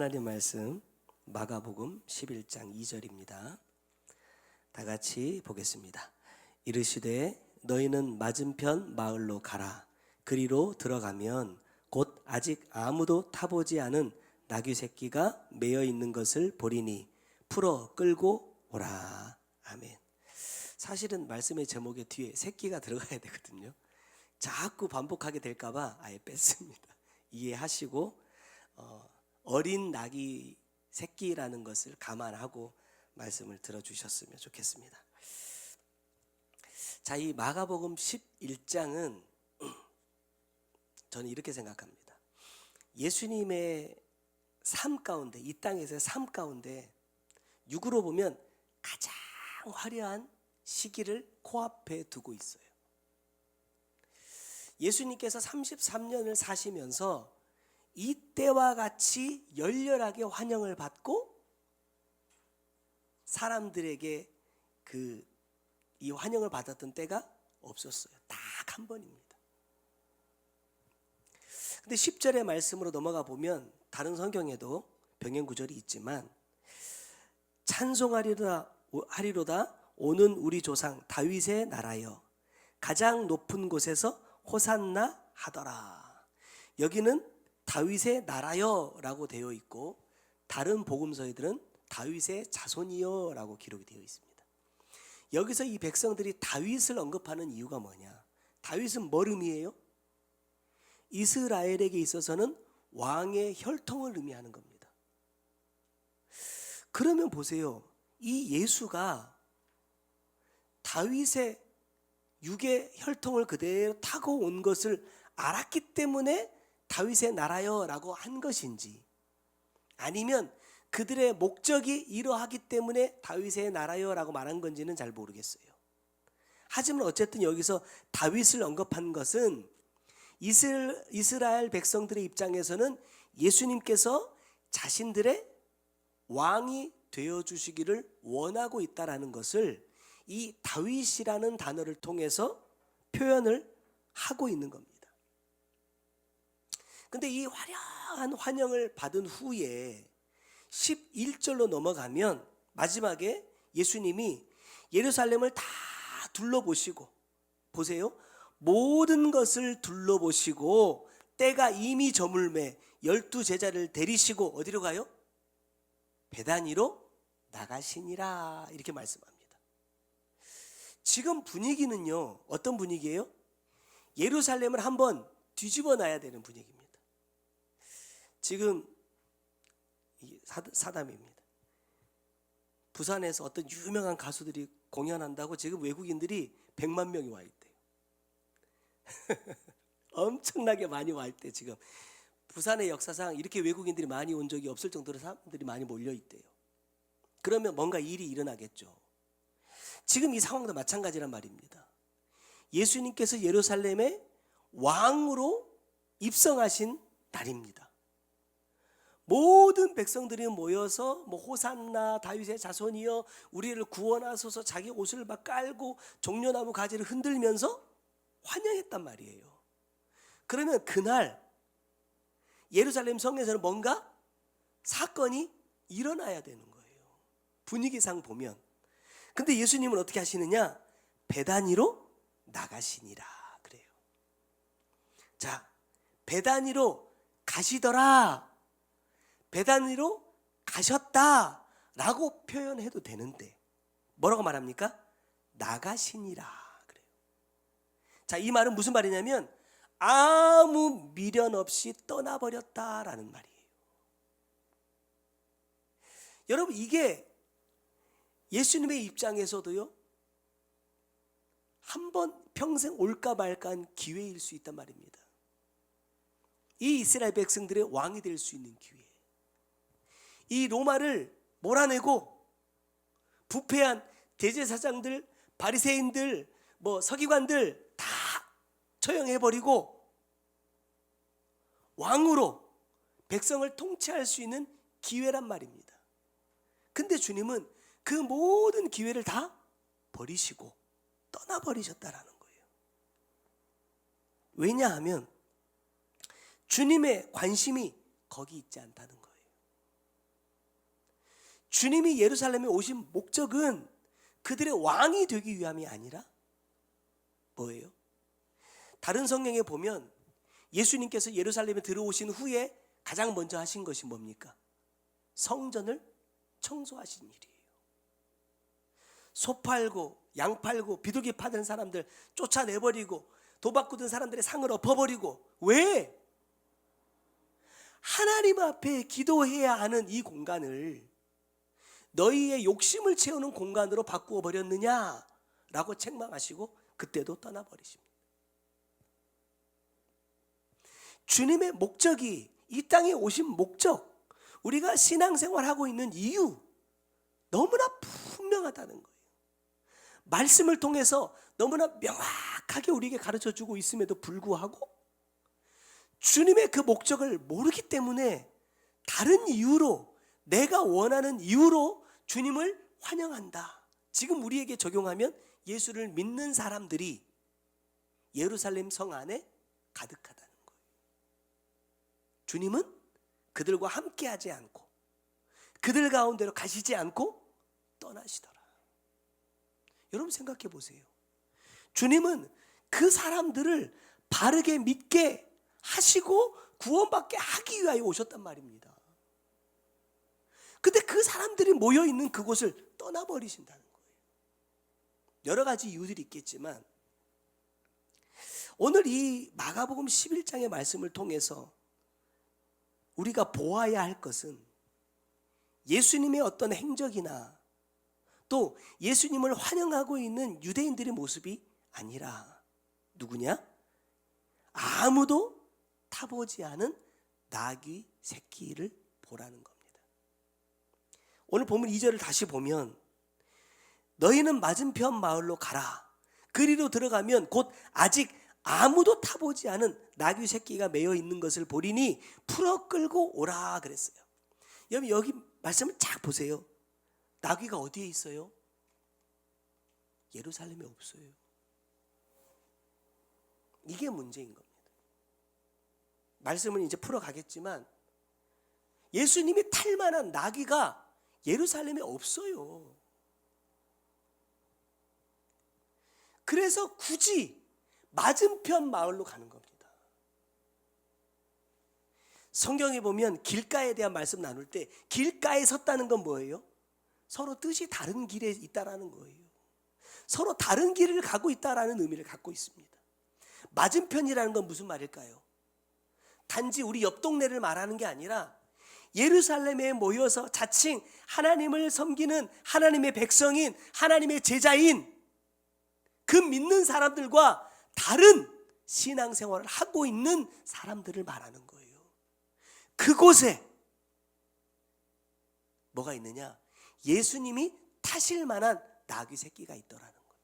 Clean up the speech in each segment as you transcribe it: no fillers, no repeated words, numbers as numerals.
하나님 말씀 마가복음 11장 2절입니다. 다 같이 보겠습니다. 이르시되 너희는 맞은편 마을로 가라. 그리로 들어가면 곧 아직 아무도 타보지 않은 나귀 새끼가 매여 있는 것을 보리니 풀어 끌고 오라. 아멘. 사실은 말씀의 제목의 뒤에 새끼가 들어가야 되거든요. 자꾸 반복하게 될까봐 아예 뺐습니다. 이해하시고 어린 나귀 새끼라는 것을 감안하고 말씀을 들어주셨으면 좋겠습니다. 자, 이 마가복음 11장은 저는 이렇게 생각합니다. 예수님의 삶 가운데, 이 땅에서의 삶 가운데 육으로 보면 가장 화려한 시기를 코앞에 두고 있어요. 예수님께서 33년을 사시면서 이때와 같이 열렬하게 환영을 받고 사람들에게 이 환영을 받았던 때가 없었어요. 딱 한 번입니다. 근데 10절의 말씀으로 넘어가 보면 다른 성경에도 병행 구절이 있지만 찬송하리로다 오는 우리 조상 다윗의 나라여 가장 높은 곳에서 호산나 하더라. 여기는 다윗의 나라여 라고 되어 있고 다른 복음서에들은 다윗의 자손이여 라고 기록이 되어 있습니다. 여기서 이 백성들이 다윗을 언급하는 이유가 뭐냐? 다윗은 뭘 의미해요? 이스라엘에게 있어서는 왕의 혈통을 의미하는 겁니다. 그러면 보세요. 이 예수가 다윗의 육의 혈통을 그대로 타고 온 것을 알았기 때문에 다윗의 나라여 라고 한 것인지, 아니면 그들의 목적이 이러하기 때문에 다윗의 나라여 라고 말한 건지는 잘 모르겠어요. 하지만 어쨌든 여기서 다윗을 언급한 것은 이스라엘 백성들의 입장에서는 예수님께서 자신들의 왕이 되어주시기를 원하고 있다는 것을 이 다윗이라는 단어를 통해서 표현을 하고 있는 겁니다. 근데 이 화려한 환영을 받은 후에 11절로 넘어가면 마지막에 예수님이 예루살렘을 다 둘러보시고, 보세요, 모든 것을 둘러보시고 때가 이미 저물매 12제자를 데리시고 어디로 가요? 베다니로 나가시니라 이렇게 말씀합니다. 지금 분위기는요, 어떤 분위기예요? 예루살렘을 한번 뒤집어 놔야 되는 분위기입니다. 지금 사담입니다. 부산에서 어떤 유명한 가수들이 공연한다고 지금 외국인들이 100만 명이 와 있대요. 엄청나게 많이 와 있대. 지금 부산의 역사상 이렇게 외국인들이 많이 온 적이 없을 정도로 사람들이 많이 몰려 있대요. 그러면 뭔가 일이 일어나겠죠. 지금 이 상황도 마찬가지란 말입니다. 예수님께서 예루살렘에 왕으로 입성하신 날입니다. 모든 백성들이 모여서 호산나 다윗의 자손이여 우리를 구원하소서 자기 옷을 막 깔고 종려나무 가지를 흔들면서 환영했단 말이에요. 그러면 그날 예루살렘 성에서는 뭔가 사건이 일어나야 되는 거예요. 분위기상 보면. 근데 예수님은 어떻게 하시느냐? 베다니로 나가시니라 그래요. 자, 베다니로 가시더라, 베다니로 가셨다라고 표현해도 되는데 뭐라고 말합니까? 나가시니라 그래요. 자, 이 말은 무슨 말이냐면 아무 미련 없이 떠나버렸다라는 말이에요. 여러분, 이게 예수님의 입장에서도요, 한 번 평생 올까 말까한 기회일 수 있단 말입니다. 이 이스라엘 백성들의 왕이 될 수 있는 기회. 이 로마를 몰아내고 부패한 대제사장들, 바리새인들, 서기관들 다 처형해버리고 왕으로 백성을 통치할 수 있는 기회란 말입니다. 근데 주님은 그 모든 기회를 다 버리시고 떠나버리셨다라는 거예요. 왜냐하면 주님의 관심이 거기 있지 않다는 거예요. 주님이 예루살렘에 오신 목적은 그들의 왕이 되기 위함이 아니라 뭐예요? 다른 성경에 보면 예수님께서 예루살렘에 들어오신 후에 가장 먼저 하신 것이 뭡니까? 성전을 청소하신 일이에요. 소 팔고 양 팔고 비둘기 파는 사람들 쫓아내버리고 도박 꾸던 사람들의 상을 엎어버리고, 왜? 하나님 앞에 기도해야 하는 이 공간을 너희의 욕심을 채우는 공간으로 바꾸어 버렸느냐라고 책망하시고 그때도 떠나버리십니다. 주님의 목적이, 이 땅에 오신 목적, 우리가 신앙생활하고 있는 이유 너무나 분명하다는 거예요. 말씀을 통해서 너무나 명확하게 우리에게 가르쳐주고 있음에도 불구하고 주님의 그 목적을 모르기 때문에 다른 이유로, 내가 원하는 이유로 주님을 환영한다. 지금 우리에게 적용하면 예수를 믿는 사람들이 예루살렘 성 안에 가득하다는 거예요. 주님은 그들과 함께하지 않고 그들 가운데로 가시지 않고 떠나시더라. 여러분 생각해 보세요. 주님은 그 사람들을 바르게 믿게 하시고 구원받게 하기 위하여 오셨단 말입니다. 근데 그 사람들이 모여있는 그곳을 떠나버리신다는 거예요. 여러 가지 이유들이 있겠지만 오늘 이 마가복음 11장의 말씀을 통해서 우리가 보아야 할 것은 예수님의 어떤 행적이나 또 예수님을 환영하고 있는 유대인들의 모습이 아니라 누구냐? 아무도 타보지 않은 나귀 새끼를 보라는 겁니다. 오늘 본문 2절을 다시 보면 너희는 맞은편 마을로 가라. 그리로 들어가면 곧 아직 아무도 타보지 않은 나귀 새끼가 매여 있는 것을 보리니 풀어 끌고 오라 그랬어요. 여러분 여기 말씀을 쫙 보세요. 나귀가 어디에 있어요? 예루살렘에 없어요. 이게 문제인 겁니다. 말씀은 이제 풀어가겠지만 예수님이 탈 만한 나귀가 예루살렘에 없어요. 그래서 굳이 맞은편 마을로 가는 겁니다. 성경에 보면 길가에 대한 말씀 나눌 때 길가에 섰다는 건 뭐예요? 서로 뜻이 다른 길에 있다라는 거예요. 서로 다른 길을 가고 있다라는 의미를 갖고 있습니다. 맞은편이라는 건 무슨 말일까요? 단지 우리 옆 동네를 말하는 게 아니라 예루살렘에 모여서 자칭 하나님을 섬기는 하나님의 백성인, 하나님의 제자인 그 믿는 사람들과 다른 신앙생활을 하고 있는 사람들을 말하는 거예요. 그곳에 뭐가 있느냐? 예수님이 타실 만한 나귀 새끼가 있더라는 거예요.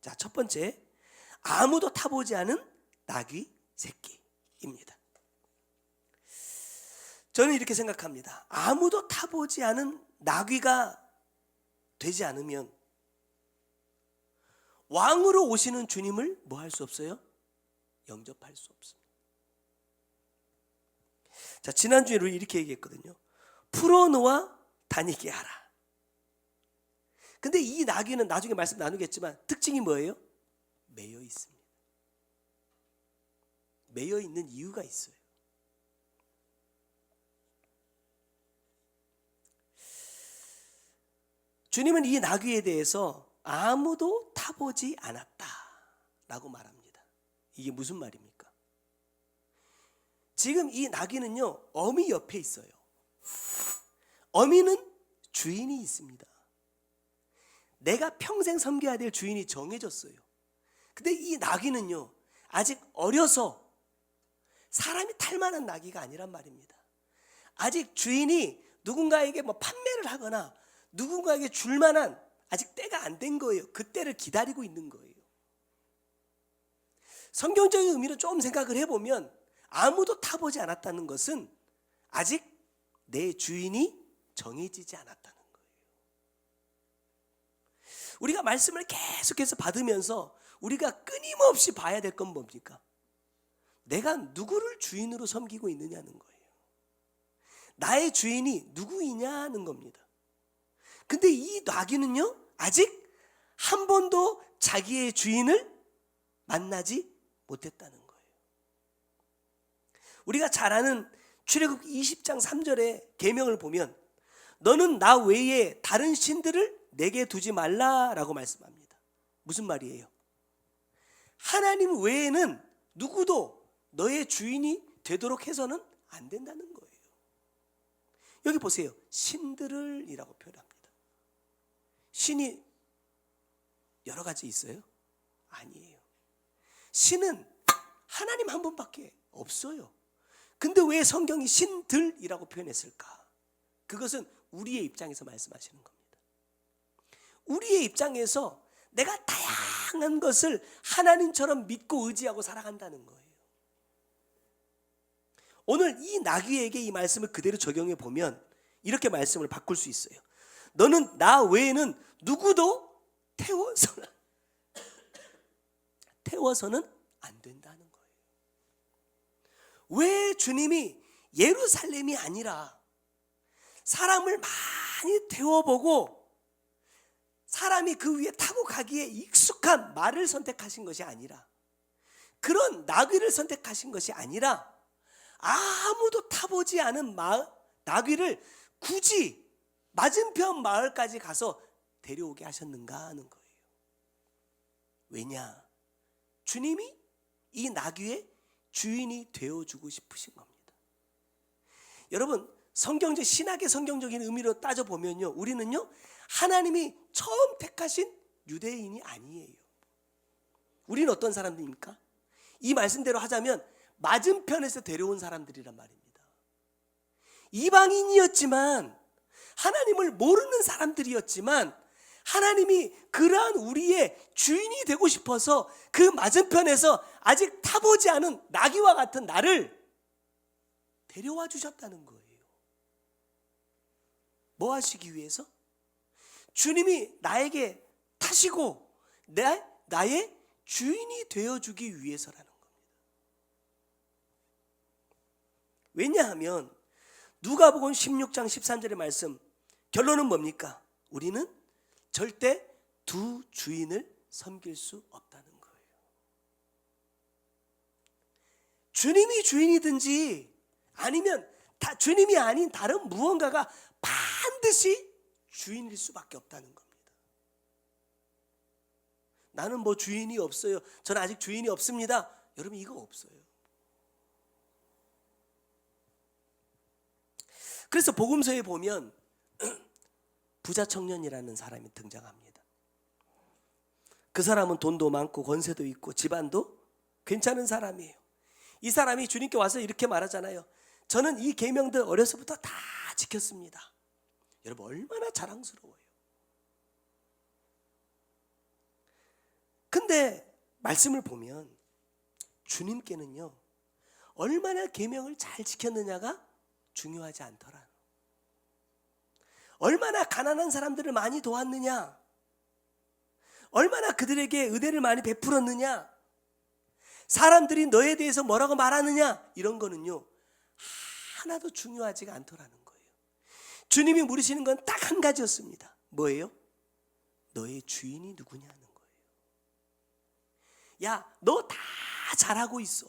자, 첫 번째, 아무도 타보지 않은 나귀 새끼입니다. 저는 이렇게 생각합니다. 아무도 타보지 않은 나귀가 되지 않으면 왕으로 오시는 주님을 뭐 할 수 없어요? 영접할 수 없습니다. 자, 지난주에 이렇게 얘기했거든요. 풀어놓아 다니게 하라. 근데 이 나귀는 나중에 말씀 나누겠지만 특징이 뭐예요? 매여 있습니다. 매여 있는 이유가 있어요. 주님은 이 나귀에 대해서 아무도 타보지 않았다라고 말합니다. 이게 무슨 말입니까? 지금 이 나귀는요, 어미 옆에 있어요. 어미는 주인이 있습니다. 내가 평생 섬겨야 될 주인이 정해졌어요. 근데 이 나귀는요, 아직 어려서 사람이 탈 만한 나귀가 아니란 말입니다. 아직 주인이 누군가에게 뭐 판매를 하거나 누군가에게 줄 만한 아직 때가 안 된 거예요. 그 때를 기다리고 있는 거예요. 성경적인 의미로 좀 생각을 해보면 아무도 타보지 않았다는 것은 아직 내 주인이 정해지지 않았다는 거예요. 우리가 말씀을 계속해서 받으면서 우리가 끊임없이 봐야 될 건 뭡니까? 내가 누구를 주인으로 섬기고 있느냐는 거예요. 나의 주인이 누구이냐는 겁니다. 근데 이 나귀는요, 아직 한 번도 자기의 주인을 만나지 못했다는 거예요. 우리가 잘 아는 출애굽기 20장 3절의 계명을 보면 너는 나 외에 다른 신들을 내게 두지 말라라고 말씀합니다. 무슨 말이에요? 하나님 외에는 누구도 너의 주인이 되도록 해서는 안 된다는 거예요. 여기 보세요. 신들을 이라고 표현합니다. 신이 여러 가지 있어요? 아니에요. 신은 하나님 한 분밖에 없어요. 근데 왜 성경이 신들이라고 표현했을까? 그것은 우리의 입장에서 말씀하시는 겁니다. 우리의 입장에서 내가 다양한 것을 하나님처럼 믿고 의지하고 살아간다는 거예요. 오늘 이 나귀에게 이 말씀을 그대로 적용해 보면 이렇게 말씀을 바꿀 수 있어요. 너는 나 외에는 누구도 태워서는 안 된다는 거예요. 왜 주님이 예루살렘이 아니라 사람을 많이 태워보고 사람이 그 위에 타고 가기에 익숙한 말을 선택하신 것이 아니라, 그런 나귀를 선택하신 것이 아니라 아무도 타보지 않은 나귀를 굳이 맞은편 마을까지 가서 데려오게 하셨는가 하는 거예요. 왜냐? 주님이 이 나귀의 주인이 되어주고 싶으신 겁니다. 여러분, 성경적 신학의 성경적인 의미로 따져보면요, 우리는요 하나님이 처음 택하신 유대인이 아니에요. 우리는 어떤 사람들입니까? 이 말씀대로 하자면 맞은편에서 데려온 사람들이란 말입니다. 이방인이었지만, 하나님을 모르는 사람들이었지만, 하나님이 그러한 우리의 주인이 되고 싶어서 그 맞은편에서 아직 타보지 않은 나귀와 같은 나를 데려와 주셨다는 거예요. 뭐 하시기 위해서? 주님이 나에게 타시고 나의 주인이 되어주기 위해서라는 겁니다. 왜냐하면 누가복음 16장 13절의 말씀, 결론은 뭡니까? 우리는 절대 두 주인을 섬길 수 없다는 거예요. 주님이 주인이든지 아니면 주님이 아닌 다른 무언가가 반드시 주인일 수밖에 없다는 겁니다. 나는 뭐 주인이 없어요, 저는 아직 주인이 없습니다. 여러분, 이거 없어요. 그래서 복음서에 보면 부자 청년이라는 사람이 등장합니다. 그 사람은 돈도 많고 권세도 있고 집안도 괜찮은 사람이에요. 이 사람이 주님께 와서 이렇게 말하잖아요. 저는 이 계명들 어려서부터 다 지켰습니다. 여러분, 얼마나 자랑스러워요. 근데 말씀을 보면 주님께는요, 얼마나 계명을 잘 지켰느냐가 중요하지 않더라. 얼마나 가난한 사람들을 많이 도왔느냐, 얼마나 그들에게 은혜를 많이 베풀었느냐, 사람들이 너에 대해서 뭐라고 말하느냐, 이런 거는요 하나도 중요하지가 않더라는 거예요. 주님이 물으시는 건 딱 한 가지였습니다. 뭐예요? 너의 주인이 누구냐는 거예요. 야, 너 다 잘하고 있어.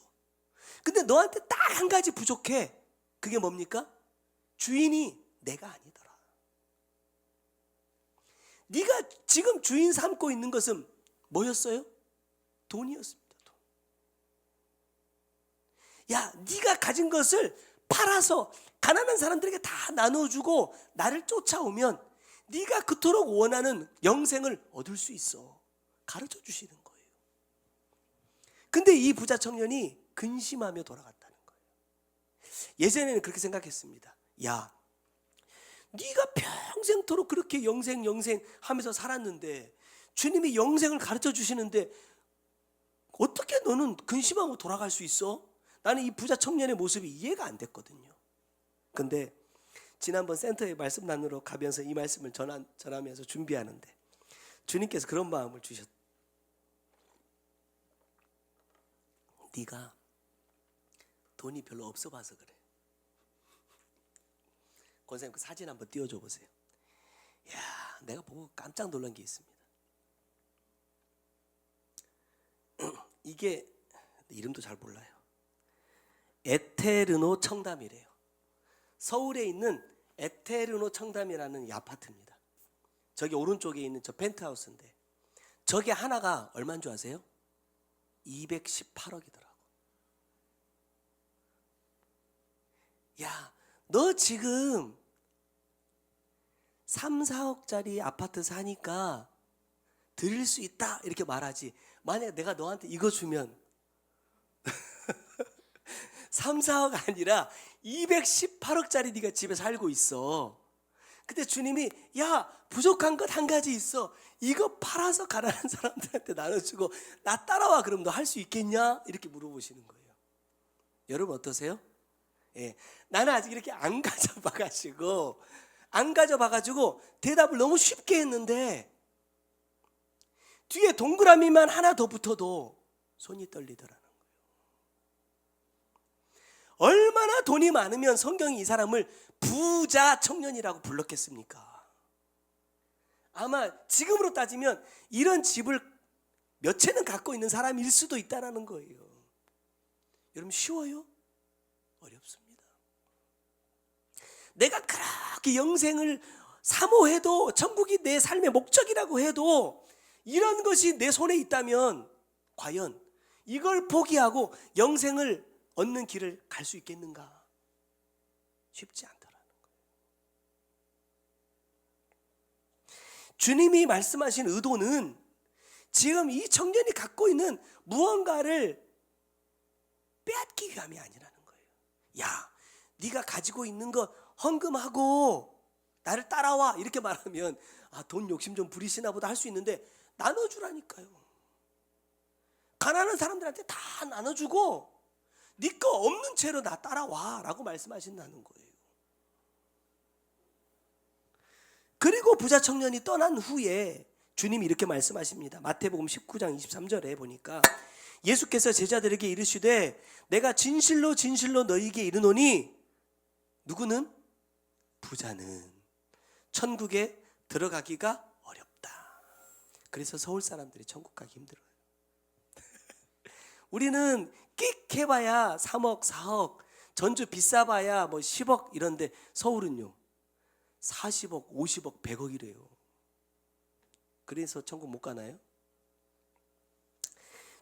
근데 너한테 딱 한 가지 부족해. 그게 뭡니까? 주인이 내가 아니더라. 네가 지금 주인 삼고 있는 것은 뭐였어요? 돈이었습니다. 돈. 야, 네가 가진 것을 팔아서 가난한 사람들에게 다 나눠주고 나를 쫓아오면 네가 그토록 원하는 영생을 얻을 수 있어. 가르쳐 주시는 거예요. 근데 이 부자 청년이 근심하며 돌아갔다는 거예요. 예전에는 그렇게 생각했습니다. 야, 네가 평생토록 그렇게 영생 하면서 살았는데 주님이 영생을 가르쳐 주시는데 어떻게 너는 근심하고 돌아갈 수 있어? 나는 이 부자 청년의 모습이 이해가 안 됐거든요. 근데 지난번 센터에 말씀 나누러 가면서 이 말씀을 전하면서 준비하는데 주님께서 그런 마음을 주셨다. 네가 돈이 별로 없어 봐서 그래. 권사님 그 사진 한번 띄워줘 보세요. 야, 내가 보고 깜짝 놀란 게 있습니다. 이게 이름도 잘 몰라요. 에테르노 청담이래요. 서울에 있는 에테르노 청담이라는 이 아파트입니다. 저기 오른쪽에 있는 저 펜트하우스인데 저게 하나가 얼마인 줄 아세요? 218억이더라고. 야, 너 지금 3, 4억짜리 아파트 사니까 드릴 수 있다 이렇게 말하지. 만약에 내가 너한테 이거 주면 3, 4억 아니라 218억짜리 네가 집에 살고 있어. 근데 주님이 야, 부족한 것 한 가지 있어. 이거 팔아서 가난한 사람들한테 나눠주고 나 따라와. 그럼 너 할 수 있겠냐? 이렇게 물어보시는 거예요. 여러분 어떠세요? 예, 나는 아직 이렇게 안 가져봐가지고 대답을 너무 쉽게 했는데 뒤에 동그라미만 하나 더 붙어도 손이 떨리더라는 거예요. 얼마나 돈이 많으면 성경이 이 사람을 부자 청년이라고 불렀겠습니까? 아마 지금으로 따지면 이런 집을 몇 채는 갖고 있는 사람일 수도 있다는 거예요. 여러분 쉬워요? 어렵습니다. 내가 그렇게 영생을 사모해도 천국이 내 삶의 목적이라고 해도 이런 것이 내 손에 있다면 과연 이걸 포기하고 영생을 얻는 길을 갈 수 있겠는가? 쉽지 않더라는 거예요. 주님이 말씀하신 의도는 지금 이 청년이 갖고 있는 무언가를 빼앗기 위함이 아니라는 거예요. 야, 네가 가지고 있는 거 헌금하고 나를 따라와 이렇게 말하면 돈 욕심 좀 부리시나 보다 할 수 있는데 나눠주라니까요. 가난한 사람들한테 다 나눠주고 네 거 없는 채로 나 따라와 라고 말씀하신다는 거예요. 그리고 부자 청년이 떠난 후에 주님이 이렇게 말씀하십니다. 마태복음 19장 23절에 보니까 예수께서 제자들에게 이르시되 내가 진실로 진실로 너희에게 이르노니 누구는? 부자는 천국에 들어가기가 어렵다. 그래서 서울 사람들이 천국 가기 힘들어요. 우리는 끽 해봐야 3억 4억, 전주 비싸봐야 뭐 10억 이런데 서울은요 40억 50억 100억이래요. 그래서 천국 못 가나요?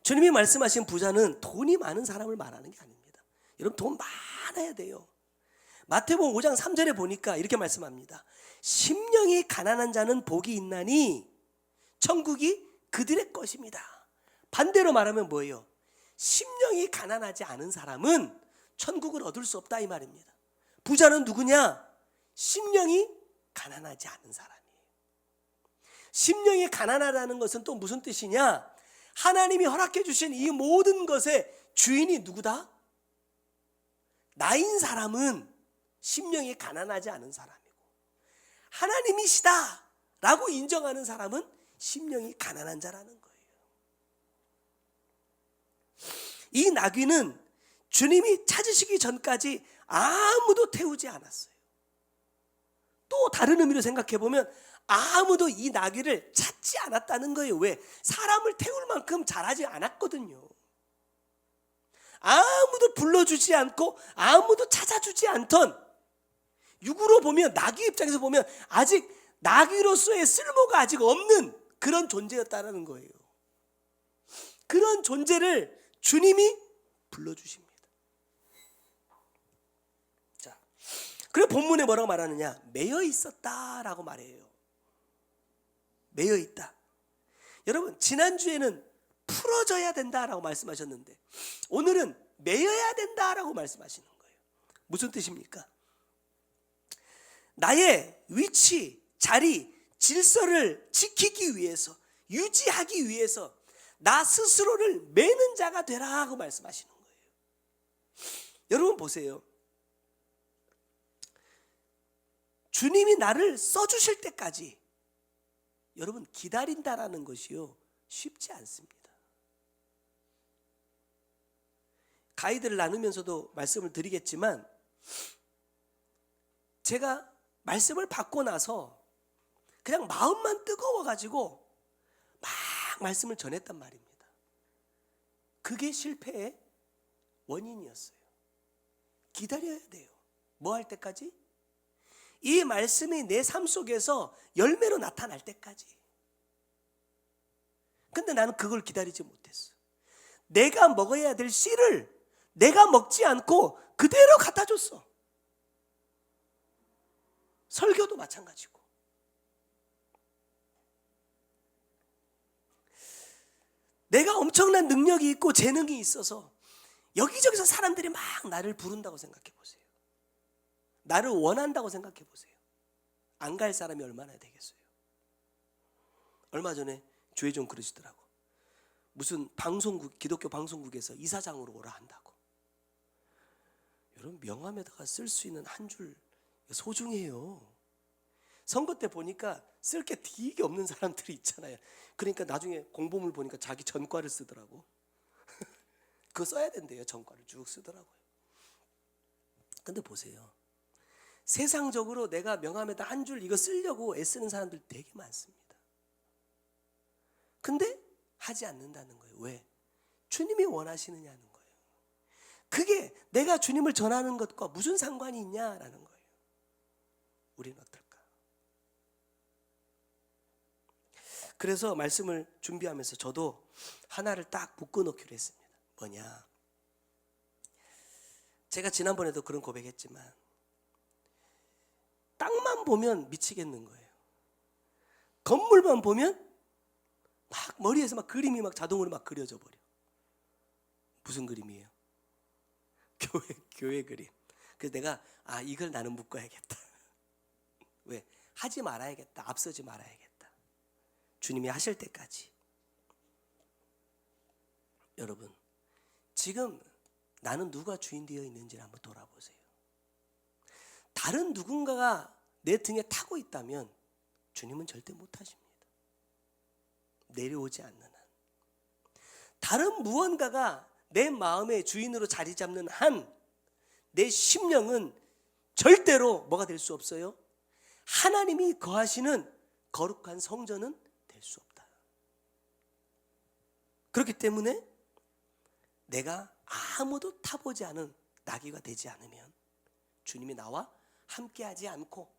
주님이 말씀하신 부자는 돈이 많은 사람을 말하는 게 아닙니다. 여러분 돈 많아야 돼요. 마태복음 5장 3절에 보니까 이렇게 말씀합니다. 심령이 가난한 자는 복이 있나니 천국이 그들의 것입니다. 반대로 말하면 뭐예요? 심령이 가난하지 않은 사람은 천국을 얻을 수 없다 이 말입니다. 부자는 누구냐? 심령이 가난하지 않은 사람이에요. 심령이 가난하다는 것은 또 무슨 뜻이냐? 하나님이 허락해 주신 이 모든 것의 주인이 누구다? 나인 사람은 심령이 가난하지 않은 사람이고 하나님이시다 라고 인정하는 사람은 심령이 가난한 자라는 거예요. 이 나귀는 주님이 찾으시기 전까지 아무도 태우지 않았어요. 또 다른 의미로 생각해 보면 아무도 이 나귀를 찾지 않았다는 거예요. 왜? 사람을 태울 만큼 잘하지 않았거든요. 아무도 불러주지 않고 아무도 찾아주지 않던, 육으로 보면 나귀 입장에서 보면 아직 나귀로서의 쓸모가 아직 없는 그런 존재였다는 거예요. 그런 존재를 주님이 불러주십니다. 자, 그리고 본문에 뭐라고 말하느냐? 매여 있었다라고 말해요. 매여 있다. 여러분 지난주에는 풀어져야 된다라고 말씀하셨는데 오늘은 매여야 된다라고 말씀하시는 거예요. 무슨 뜻입니까? 나의 위치, 자리, 질서를 지키기 위해서, 유지하기 위해서 나 스스로를 매는 자가 되라 하고 말씀하시는 거예요. 여러분 보세요. 주님이 나를 써주실 때까지 여러분 기다린다라는 것이요 쉽지 않습니다. 가이드를 나누면서도 말씀을 드리겠지만 제가 말씀을 받고 나서 그냥 마음만 뜨거워가지고 막 말씀을 전했단 말입니다. 그게 실패의 원인이었어요. 기다려야 돼요. 뭐 할 때까지? 이 말씀이 내 삶 속에서 열매로 나타날 때까지. 근데 나는 그걸 기다리지 못했어. 내가 먹어야 될 씨를 내가 먹지 않고 그대로 갖다 줬어. 설교도 마찬가지고. 내가 엄청난 능력이 있고 재능이 있어서 여기저기서 사람들이 막 나를 부른다고 생각해 보세요. 나를 원한다고 생각해 보세요. 안 갈 사람이 얼마나 되겠어요. 얼마 전에 교회 좀 그러시더라고. 무슨 방송국, 기독교 방송국에서 이사장으로 오라 한다고. 여러분, 명함에다가 쓸 수 있는 한 줄 소중해요. 선거 때 보니까 쓸 게 되게 없는 사람들이 있잖아요. 그러니까 나중에 공보물 보니까 자기 전과를 쓰더라고. 그거 써야 된대요. 전과를 쭉 쓰더라고요. 근데 보세요. 세상적으로 내가 명함에다 한 줄 이거 쓰려고 애쓰는 사람들 되게 많습니다. 근데 하지 않는다는 거예요. 왜? 주님이 원하시느냐는 거예요. 그게 내가 주님을 전하는 것과 무슨 상관이 있냐라는 거예요. 우리는 어떨까? 그래서 말씀을 준비하면서 저도 하나를 딱 묶어놓기로 했습니다. 뭐냐? 제가 지난번에도 그런 고백했지만 땅만 보면 미치겠는 거예요. 건물만 보면 막 머리에서 막 그림이 막 자동으로 막 그려져 버려. 무슨 그림이에요? 교회 그림. 그래서 내가 이걸 나는 묶어야겠다. 왜? 하지 말아야겠다. 앞서지 말아야겠다. 주님이 하실 때까지. 여러분, 지금 나는 누가 주인 되어 있는지를 한번 돌아보세요. 다른 누군가가 내 등에 타고 있다면 주님은 절대 못하십니다. 내려오지 않는 한. 다른 무언가가 내 마음의 주인으로 자리 잡는 한 내 심령은 절대로 뭐가 될 수 없어요? 하나님이 거하시는 거룩한 성전은 될 수 없다. 그렇기 때문에 내가 아무도 타보지 않은 나귀가 되지 않으면 주님이 나와 함께하지 않고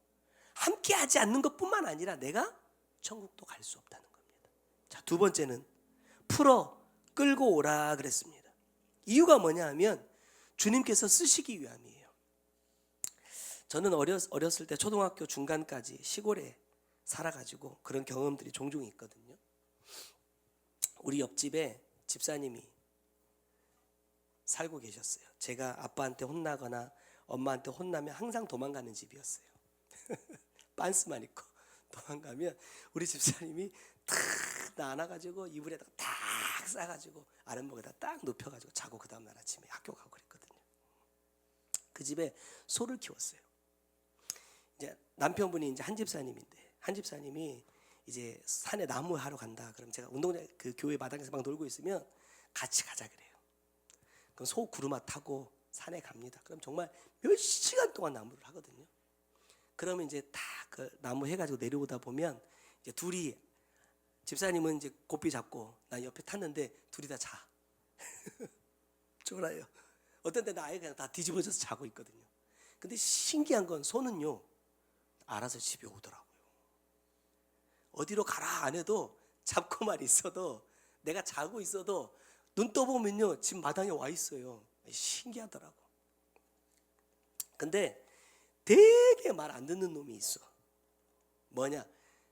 함께하지 않는 것뿐만 아니라 내가 천국도 갈 수 없다는 겁니다. 자, 두 번째는 풀어 끌고 오라 그랬습니다. 이유가 뭐냐 하면 주님께서 쓰시기 위함이에요. 저는 어렸을 때 초등학교 중간까지 시골에 살아가지고 그런 경험들이 종종 있거든요. 우리 옆집에 집사님이 살고 계셨어요. 제가 아빠한테 혼나거나 엄마한테 혼나면 항상 도망가는 집이었어요. 빤스만 입고 도망가면 우리 집사님이 탁 안아가지고 이불에다가 탁 싸가지고 아랫목에다 딱 눕혀가지고 자고 그 다음날 아침에 학교 가고 그랬거든요. 그 집에 소를 키웠어요. 이제 남편분이 이제 한 집사님인데 한 집사님이 이제 산에 나무 하러 간다. 그럼 제가 운동장 그 교회 마당에서 막 놀고 있으면 같이 가자 그래요. 그럼 소 구르마 타고 산에 갑니다. 그럼 정말 몇 시간 동안 나무를 하거든요. 그러면 이제 다 그 나무 해가지고 내려오다 보면 이제 둘이 집사님은 이제 고삐 잡고 난 옆에 탔는데 둘이 다 자. 졸아요. 어떤 때는 아예 그냥 다 뒤집어져서 자고 있거든요. 근데 신기한 건 소는요 알아서 집에 오더라고요. 어디로 가라 안 해도 잡고만 있어도 내가 자고 있어도 눈 떠보면요 집 마당에 와 있어요. 신기하더라고. 근데 되게 말 안 듣는 놈이 있어. 뭐냐?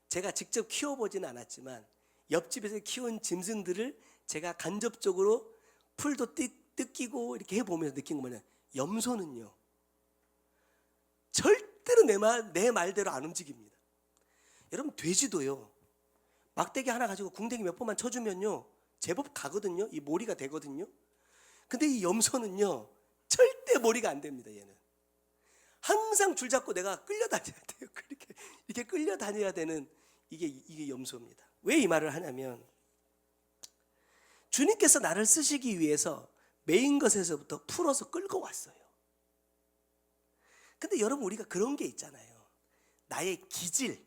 제가 직접 키워보지는 않았지만 옆집에서 키운 짐승들을 제가 간접적으로 풀도 뜯기고 이렇게 해보면서 느낀 거 뭐냐? 염소는요 절대로 내 말대로 안 움직입니다. 여러분 돼지도요 막대기 하나 가지고 궁뎅이 몇 번만 쳐주면요 제법 가거든요. 이 몰이가 되거든요. 근데 이 염소는요 절대 몰이가 안 됩니다. 얘는 항상 줄 잡고 내가 끌려다녀야 돼요. 이렇게 끌려다녀야 되는 이게 염소입니다. 왜 이 말을 하냐면 주님께서 나를 쓰시기 위해서 메인 것에서부터 풀어서 끌고 왔어요. 근데 여러분 우리가 그런 게 있잖아요. 나의 기질,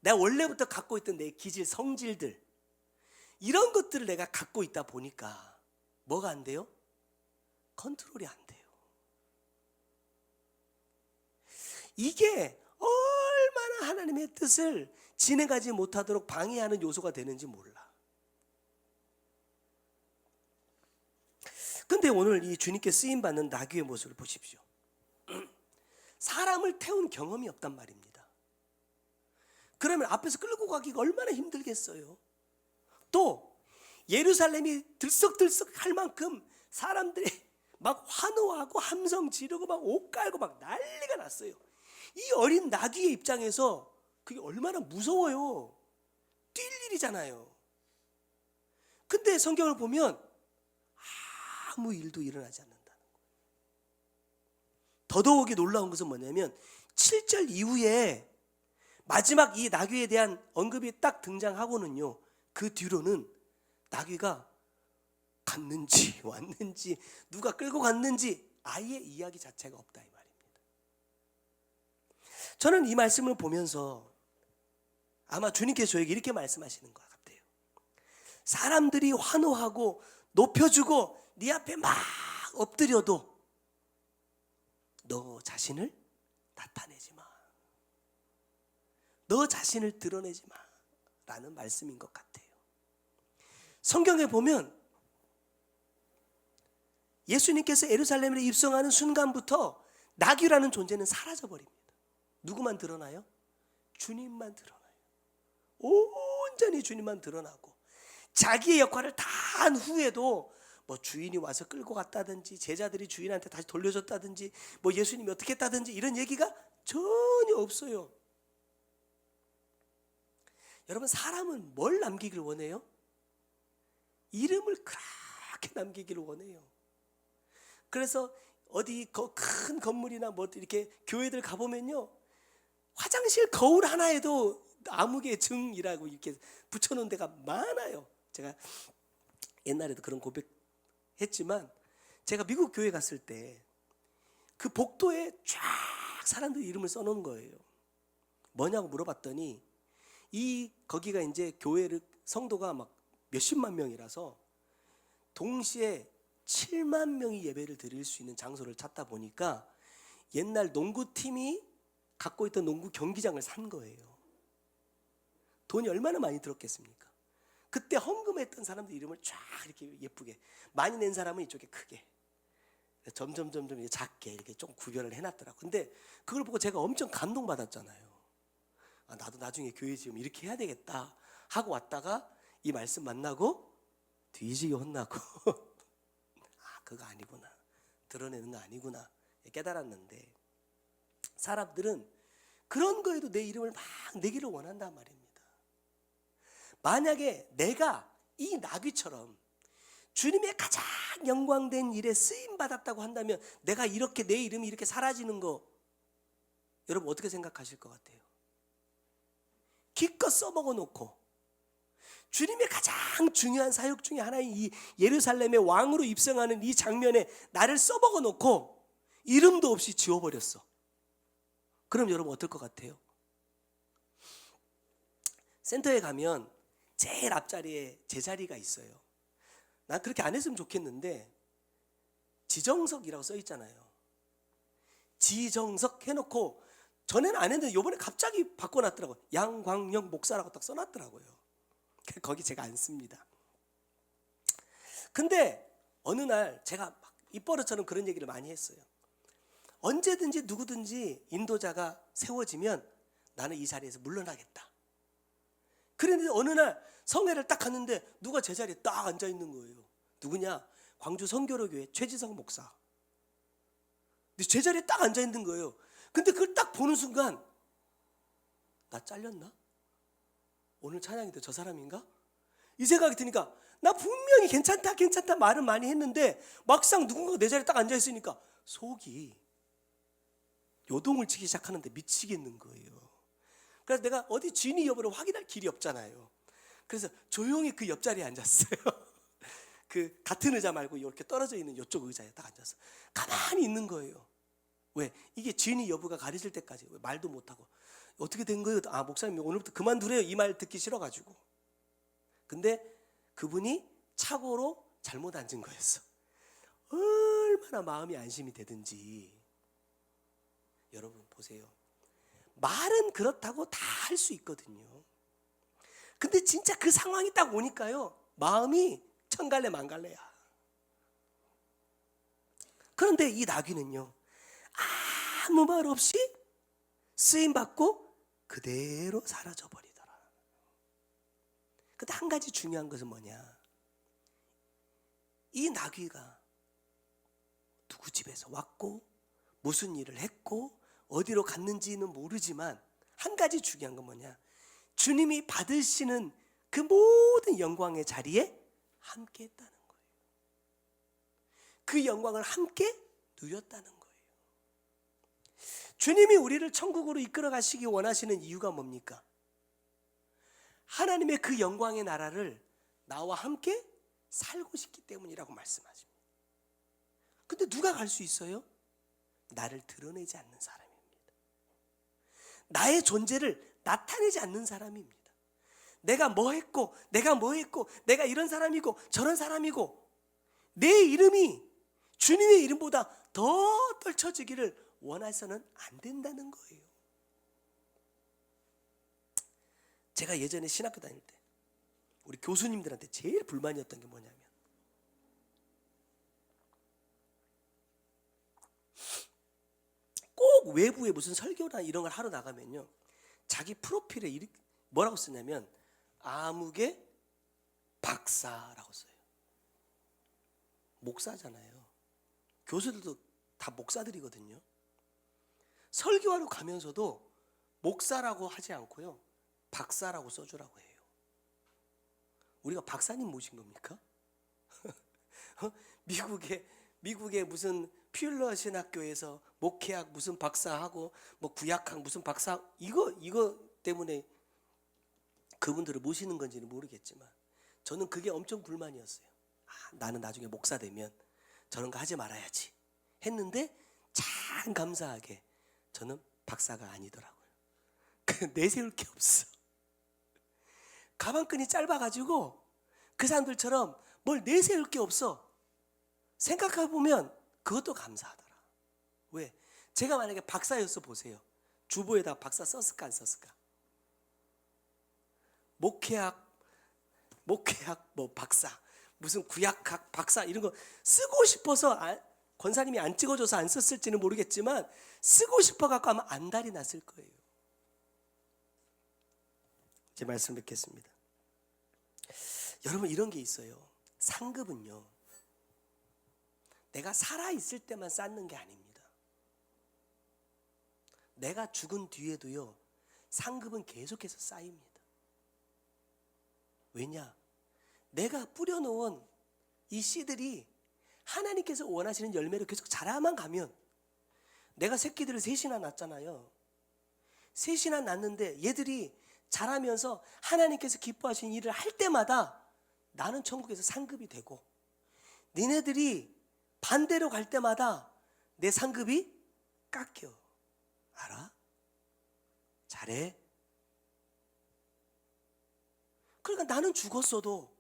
내가 원래부터 갖고 있던 내 기질, 성질들, 이런 것들을 내가 갖고 있다 보니까 뭐가 안 돼요? 컨트롤이 안 돼요. 이게 얼마나 하나님의 뜻을 진행하지 못하도록 방해하는 요소가 되는지 몰라. 근데 오늘 이 주님께 쓰임받는 나귀의 모습을 보십시오. 사람을 태운 경험이 없단 말입니다. 그러면 앞에서 끌고 가기가 얼마나 힘들겠어요. 또 예루살렘이 들썩들썩 할 만큼 사람들이 막 환호하고 함성 지르고 막 옷 깔고 막 난리가 났어요. 이 어린 나귀의 입장에서 그게 얼마나 무서워요. 뛸 일이잖아요. 근데 성경을 보면 아무 일도 일어나지 않는다는 거예요. 더더욱이 놀라운 것은 뭐냐면 7절 이후에 마지막 이 나귀에 대한 언급이 딱 등장하고는요, 그 뒤로는 나귀가 갔는지 왔는지 누가 끌고 갔는지 아예 이야기 자체가 없다 이 말입니다. 저는 이 말씀을 보면서 아마 주님께서 저에게 이렇게 말씀하시는 것 같아요. 사람들이 환호하고 높여주고 네 앞에 막 엎드려도 너 자신을 나타내지 마. 너 자신을 드러내지 마 라는 말씀인 것 같아요. 성경에 보면 예수님께서 예루살렘에 입성하는 순간부터 나귀라는 존재는 사라져버립니다. 누구만 드러나요? 주님만 드러나요. 온전히 주님만 드러나고 자기의 역할을 다 한 후에도 뭐 주인이 와서 끌고 갔다든지 제자들이 주인한테 다시 돌려줬다든지 뭐 예수님이 어떻게 했다든지 이런 얘기가 전혀 없어요. 여러분, 사람은 뭘 남기길 원해요? 이름을 그렇게 남기기를 원해요. 그래서 어디 큰 건물이나 뭐 이렇게 교회들 가보면요, 화장실 거울 하나에도 아무개 증이라고 이렇게 붙여놓은 데가 많아요. 제가 옛날에도 그런 고백했지만 제가 미국 교회 갔을 때 그 복도에 쫙 사람들 이름을 써놓은 거예요. 뭐냐고 물어봤더니 거기가 이제 교회를 성도가 막 몇십만 명이라서 동시에 7만 명이 예배를 드릴 수 있는 장소를 찾다 보니까 옛날 농구팀이 갖고 있던 농구 경기장을 산 거예요. 돈이 얼마나 많이 들었겠습니까? 그때 헌금했던 사람들 이름을 쫙 이렇게 예쁘게, 많이 낸 사람은 이쪽에 크게, 점점 작게 이렇게 좀 구별을 해놨더라고요. 근데 그걸 보고 제가 엄청 감동받았잖아요. 나도 나중에 교회 지으면 이렇게 해야 되겠다 하고 왔다가 이 말씀 만나고 뒤지게 혼나고 그거 아니구나, 드러내는 거 아니구나 깨달았는데, 사람들은 그런 거에도 내 이름을 막 내기를 원한단 말입니다. 만약에 내가 이 나귀처럼 주님의 가장 영광된 일에 쓰임받았다고 한다면 내가 이렇게 내 이름이 이렇게 사라지는 거 여러분 어떻게 생각하실 것 같아요? 기껏 써먹어 놓고 주님의 가장 중요한 사역 중에 하나인 이 예루살렘의 왕으로 입성하는 이 장면에 나를 써먹어 놓고 이름도 없이 지워버렸어. 그럼 여러분 어떨 것 같아요? 센터에 가면 제일 앞자리에 제 자리가 있어요. 난 그렇게 안 했으면 좋겠는데 지정석이라고 써 있잖아요. 지정석 해놓고 전에는 안 했는데 이번에 갑자기 바꿔놨더라고요. 양광영 목사라고 딱 써놨더라고요. 거기 제가 안 씁니다. 근데 어느 날 제가 막 입버릇처럼 그런 얘기를 많이 했어요. 언제든지 누구든지 인도자가 세워지면 나는 이 자리에서 물러나겠다. 그런데 어느 날 성회를 딱 갔는데 누가 제 자리에 딱 앉아있는 거예요. 누구냐? 광주 성교로교회 최지성 목사. 근데 제 자리에 딱 앉아있는 거예요. 근데 그걸 딱 보는 순간 나 잘렸나? 오늘 찬양인데 저 사람인가? 이 생각이 드니까 나 분명히 괜찮다 말은 많이 했는데 막상 누군가가 내 자리에 딱 앉아있으니까 속이 요동을 치기 시작하는데 미치겠는 거예요. 그래서 내가 어디 진위 여부를 확인할 길이 없잖아요. 그래서 조용히 그 옆자리에 앉았어요. 그 같은 의자 말고 이렇게 떨어져 있는 이쪽 의자에 딱 앉아서 가만히 있는 거예요. 왜? 이게 진위 여부가 가려질 때까지 말도 못하고 어떻게 된 거예요? 아, 목사님 오늘부터 그만두래요. 이 말 듣기 싫어가지고. 근데 그분이 착오로 잘못 앉은 거였어. 얼마나 마음이 안심이 되든지. 여러분 보세요. 말은 그렇다고 다 할 수 있거든요. 근데 진짜 그 상황이 딱 오니까요, 마음이 천갈래 만갈래야. 그런데 이 나귀는요, 아무 말 없이 쓰임 받고 그대로 사라져 버리더라. 근데 한 가지 중요한 것은 뭐냐? 이 나귀가 누구 집에서 왔고 무슨 일을 했고 어디로 갔는지는 모르지만 한 가지 중요한 건 뭐냐? 주님이 받으시는 그 모든 영광의 자리에 함께 했다는 거예요. 그 영광을 함께 누렸다는 거예요. 주님이 우리를 천국으로 이끌어 가시기 원하시는 이유가 뭡니까? 하나님의 그 영광의 나라를 나와 함께 살고 싶기 때문이라고 말씀하십니다. 근데 누가 갈 수 있어요? 나를 드러내지 않는 사람입니다. 나의 존재를 나타내지 않는 사람입니다. 내가 뭐 했고 내가 이런 사람이고 저런 사람이고 내 이름이 주님의 이름보다 더 떨쳐지기를 원해서는 안 된다는 거예요. 제가 예전에 신학교 다닐 때 우리 교수님들한테 제일 불만이었던 게 뭐냐면, 꼭 외부에 무슨 설교나 이런 걸 하러 나가면요, 자기 프로필에 뭐라고 쓰냐면 아무개 박사라고 써요. 목사잖아요. 교수들도 다 목사들이거든요. 설교하러 가면서도 목사라고 하지 않고요, 박사라고 써주라고 해요. 우리가 박사님 모신 겁니까? 미국의 무슨 퓨러 신학교에서 목회학 무슨 박사하고 뭐 구약학 무슨 박사, 이거 때문에 그분들을 모시는 건지는 모르겠지만 저는 그게 엄청 불만이었어요. 나는 나중에 목사 되면 저런 거 하지 말아야지 했는데 참 감사하게 저는 박사가 아니더라고요. 내세울 게 없어. 가방끈이 짧아가지고 그 사람들처럼 뭘 내세울 게 없어. 생각해보면 그것도 감사하더라. 왜? 제가 만약에 박사였어 보세요. 주보에다 박사 썼을까 안 썼을까? 목회학 뭐 박사, 무슨 구약학 박사 이런 거 쓰고 싶어서 권사님이 안 찍어줘서 안 썼을지는 모르겠지만 쓰고 싶어 갖고 아마 안달이 났을 거예요. 제 말씀 뵙겠습니다. 여러분, 이런 게 있어요. 상급은요, 내가 살아있을 때만 쌓는 게 아닙니다. 내가 죽은 뒤에도요, 상급은 계속해서 쌓입니다. 왜냐? 내가 뿌려놓은 이 씨들이 하나님께서 원하시는 열매를 계속 자라만 가면, 내가 새끼들을 셋이나 낳았잖아요. 셋이나 낳는데 얘들이 자라면서 하나님께서 기뻐하시는 일을 할 때마다 나는 천국에서 상급이 되고, 니네들이 반대로 갈 때마다 내 상급이 깎여. 알아? 잘해. 그러니까 나는 죽었어도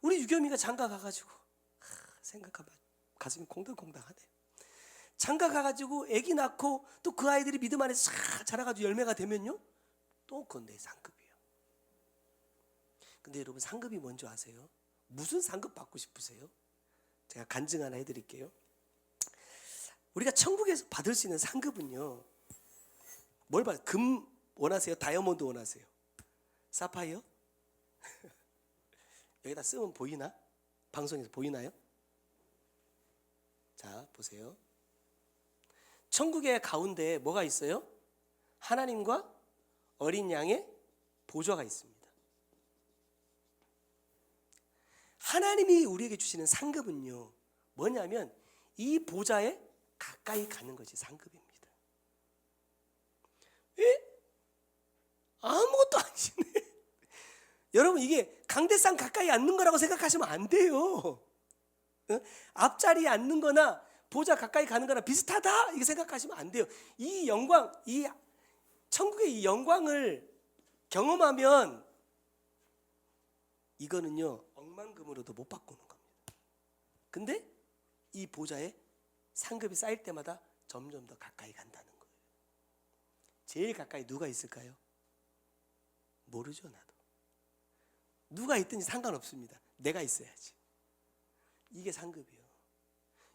우리 유겸이가 장가 가가지고, 생각하면 가슴이 콩닥콩닥하네. 장가 가가지고 아기 낳고 또 그 아이들이 믿음 안에서 자라가지고 열매가 되면요, 또 그건 내 상급이에요. 근데 여러분, 상급이 뭔지 아세요? 무슨 상급 받고 싶으세요? 제가 간증 하나 해드릴게요. 우리가 천국에서 받을 수 있는 상급은요, 뭘 받아요? 금 원하세요? 다이아몬드 원하세요? 사파이어? 여기다 쓰면 보이나? 방송에서 보이나요? 자, 보세요. 천국의 가운데 뭐가 있어요? 하나님과 어린 양의 보좌가 있습니다. 하나님이 우리에게 주시는 상급은요, 뭐냐면 이 보좌에 가까이 가는 것이 상급입니다. 에? 아무것도 아니시네. 여러분, 이게 강대상 가까이 앉는 거라고 생각하시면 안 돼요. 앞자리에 앉는 거나 보좌 가까이 가는 거나 비슷하다 이렇게 생각하시면 안 돼요. 이 영광, 이 천국의 이 영광을 경험하면 이거는요 억만금으로도 못 바꾸는 겁니다. 근데 이 보좌에 상급이 쌓일 때마다 점점 더 가까이 간다는 거예요. 제일 가까이 누가 있을까요? 모르죠. 나도 누가 있든지 상관없습니다. 내가 있어야지. 이게 상급이에요.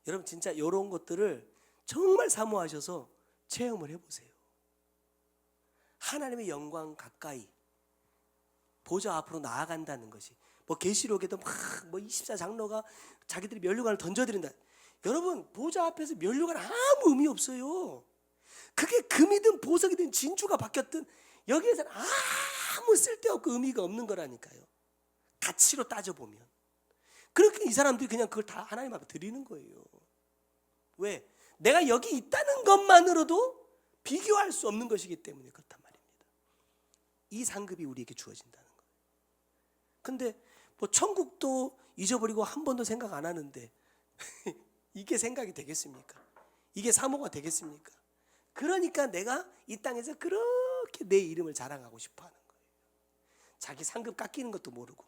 여러분 진짜 이런 것들을 정말 사모하셔서 체험을 해보세요. 하나님의 영광 가까이 보좌 앞으로 나아간다는 것이, 뭐 계시록에도 막 뭐 24장로가 자기들이 면류관을 던져드린다. 여러분 보좌 앞에서 면류관 아무 의미 없어요. 그게 금이든 보석이든 진주가 바뀌었든 여기에서는 아무 쓸데없고 의미가 없는 거라니까요. 가치로 따져보면. 그렇게 이 사람들이 그냥 그걸 다 하나님 앞에 드리는 거예요. 왜? 내가 여기 있다는 것만으로도 비교할 수 없는 것이기 때문에 그렇단 말입니다. 이 상급이 우리에게 주어진다는 거예요. 근데 뭐 천국도 잊어버리고 한 번도 생각 안 하는데 이게 생각이 되겠습니까? 이게 사모가 되겠습니까? 그러니까 내가 이 땅에서 그렇게 내 이름을 자랑하고 싶어 하는 거예요. 자기 상급 깎이는 것도 모르고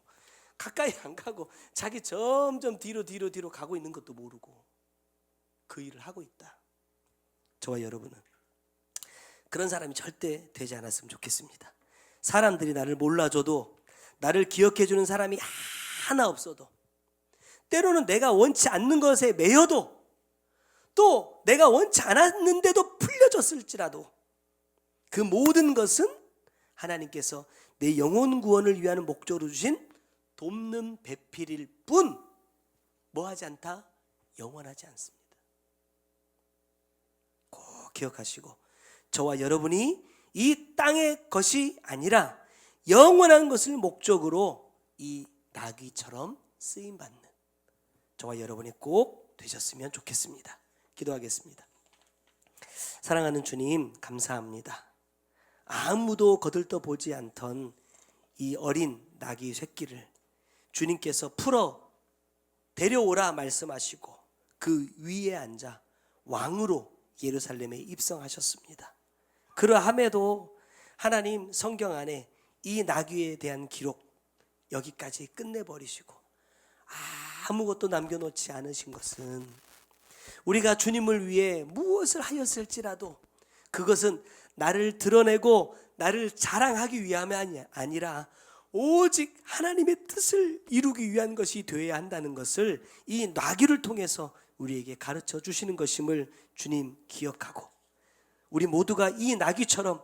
가까이 안 가고 자기 점점 뒤로 가고 있는 것도 모르고 그 일을 하고 있다. 저와 여러분은 그런 사람이 절대 되지 않았으면 좋겠습니다. 사람들이 나를 몰라줘도 나를 기억해주는 사람이 하나 없어도, 때로는 내가 원치 않는 것에 매여도, 또 내가 원치 않았는데도 풀려졌을지라도 그 모든 것은 하나님께서 내 영혼 구원을 위한 목적으로 주신 돕는 배필일 뿐 뭐하지 않다? 영원하지 않습니다. 꼭 기억하시고, 저와 여러분이 이 땅의 것이 아니라 영원한 것을 목적으로 이 나귀처럼 쓰임받는 저와 여러분이 꼭 되셨으면 좋겠습니다. 기도하겠습니다. 사랑하는 주님, 감사합니다. 아무도 거들떠보지 않던 이 어린 나귀 새끼를 주님께서 풀어 데려오라 말씀하시고 그 위에 앉아 왕으로 예루살렘에 입성하셨습니다. 그러함에도 하나님 성경 안에 이 나귀에 대한 기록 여기까지 끝내버리시고 아무것도 남겨놓지 않으신 것은, 우리가 주님을 위해 무엇을 하였을지라도 그것은 나를 드러내고 나를 자랑하기 위함이 아니라 오직 하나님의 뜻을 이루기 위한 것이 되어야 한다는 것을 이 나귀를 통해서 우리에게 가르쳐 주시는 것임을 주님 기억하고, 우리 모두가 이 나귀처럼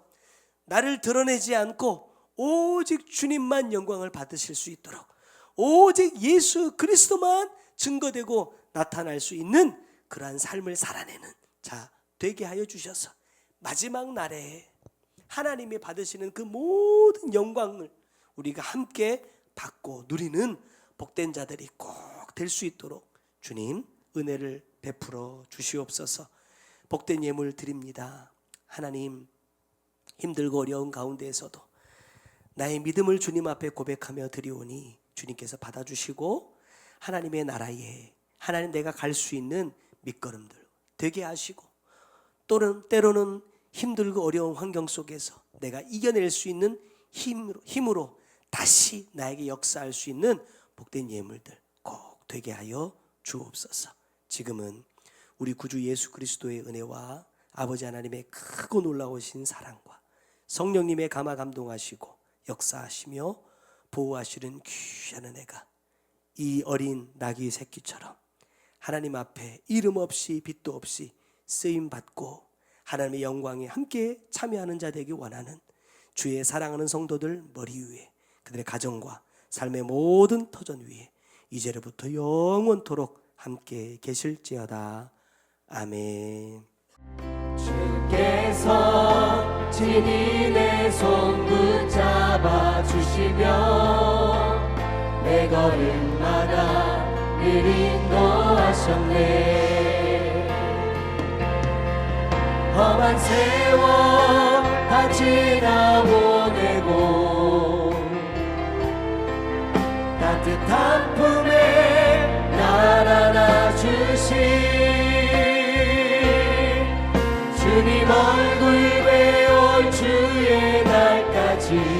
나를 드러내지 않고 오직 주님만 영광을 받으실 수 있도록, 오직 예수 그리스도만 증거되고 나타날 수 있는 그러한 삶을 살아내는 자 되게 하여 주셔서 마지막 날에 하나님이 받으시는 그 모든 영광을 우리가 함께 받고 누리는 복된 자들이 꼭 될 수 있도록 주님 은혜를 베풀어 주시옵소서. 복된 예물 드립니다. 하나님, 힘들고 어려운 가운데에서도 나의 믿음을 주님 앞에 고백하며 드리오니 주님께서 받아주시고 하나님의 나라에 하나님 내가 갈 수 있는 밑거름들 되게 하시고, 또는 때로는 힘들고 어려운 환경 속에서 내가 이겨낼 수 있는 힘으로 다시 나에게 역사할 수 있는 복된 예물들 꼭 되게 하여 주옵소서. 지금은 우리 구주 예수 그리스도의 은혜와 아버지 하나님의 크고 놀라우신 사랑과 성령님의 감화 감동하시고 역사하시며 보호하시는 귀한 은혜가 이 어린 나귀 새끼처럼 하나님 앞에 이름 없이 빚도 없이 쓰임받고 하나님의 영광에 함께 참여하는 자 되기 원하는 주의 사랑하는 성도들 머리 위에, 그들의 가정과 삶의 모든 터전 위에 이제로부터 영원토록 함께 계실지어다. 아멘. 주께서 친히 내 손 붙잡아 주시며 내 걸음마다 늘 인도하셨네. 험한 세월 다 지나 보내고 따뜻한 품에 날 안아주신 주님 얼굴 배울 주의 주시네